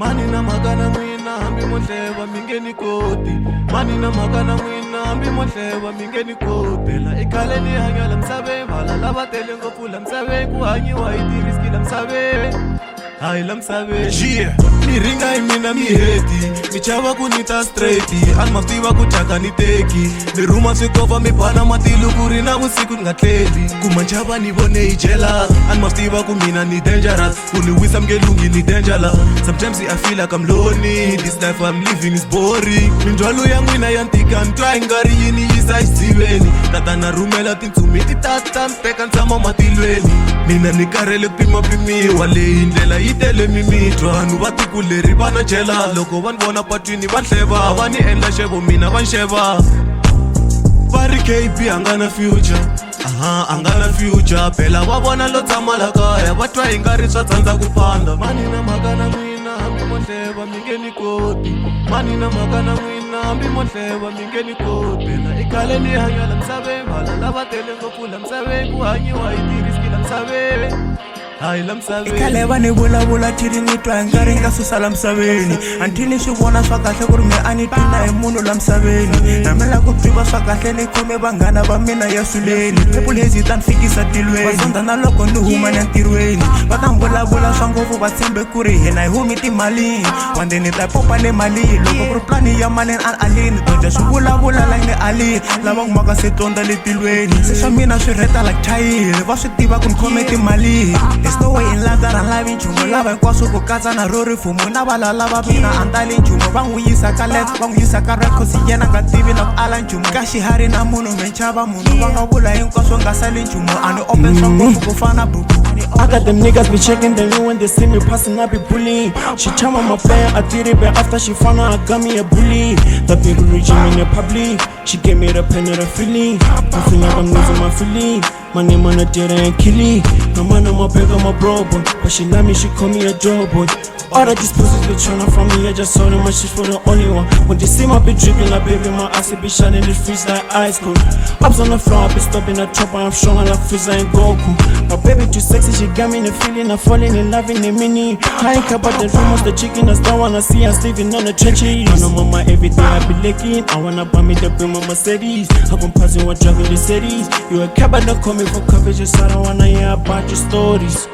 Mani na magana mwina hambi mohleba mingeni koti. Mani na magana mwina hambi mohleba mingeni koti. Phela ikhale ni hanya la msabe vala lava tele ngopfu la msabe ku hanyiwa itiriski la msabe. Hai la msabe ni ringa imina mi heti mi chava ku nita straight an maftiva ku chaka ni teki ni ruma swikova mi bana matilu kuri na vusiku nga tleli ku manchava ni vone ijela an maftiva ku mina ni dangerous ku ni wisa mgelungi ni dangerous. Sometimes I feel like I'm lonely, this life I'm living is boring. Minjwalo ya nwina ya ntika ntwa ingari yini yisa isiveni tata na rumela tintsumi titata mpeka ntama matilweni mina ni karele pima pimiwa leyi ndlela yitele mimitwa vanhu va tiko leri vana jela loko van vona patwini va hleva va ni endla xevo mina va nxeva va ri KB angana future angana future phela va vona lo tshama la kaya va twa hi nga ri swa tsandza ku phanda. Mani na magana n'wina hambi mohleva mingeni koti. Mani na magana n'wina hambi mohleva mingeni koti. Phela ikhale ni hanya la msabe vala lava tele ngopfu la msabe ku hanyiwa hi tiriski la msabe. Ikhale va ni vulavula thiri ni twa ngari nga susa la msaveni until ni swi vona swa kahle ku ri me a ni tlula hi munhu la msaveni na me la ku tiva swa kahle ni khome vanghana va mina ya suleni people lezi ta ni fikisa tilweni va zonda na loko ni huma ni ntirhweni va ta vulavula swa ngopfu va tshembe ku ri hina hi humi timali wande ni ta popa le mali loko ku ri plani ya mali an alini donja swi vulavula la ni alini lava kumaka se tonda le tilweni se swa mina swi rheta like chayile va swi tiva ku ni khome timali. There's no way in life that I'm living nchumu lava hinkwaswo ku katsa na ro rifumo na valala va mina andali nchumu va n'wi yisa ka left va n'wi yisa ka right cause yena nga tivi na ku ala nchumu ka xihari na munhu me nchava munhu va nga vula hinkwaswo nga sali nchumu a ni open swa ngopfu ku fana buku. I got them niggas be checking the when they see me passing, I be bullying. She chama my player, I did it, but after she found out I got me a bully. The people reaching me in the public, she gave me the pen of the feeling. Nothing like I'm losing my feeling. My name on the dead and killing. No man on my bag, I'm a bro boy, but she love me, she call me a job boy. All of these pussies be tryna from me, I just saw them, my shit for the only one. When they see my bitch dripping like baby, my ass it be shining, it freeze like ice cold. Ups on the floor, I be stopping the chopper, I'm strong like Frieza and Goku. My baby too sexy, she got me in the feeling, I'm falling in love in the mini. I ain't care about the rumors, the chicken, I don't wanna see us living on the trenches. I know mama, every day I be licking, I wanna buy me the brim of Mercedes. I've been passing what driving the cities. You a cab, but don't call me for coverage, just I don't wanna hear about your stories.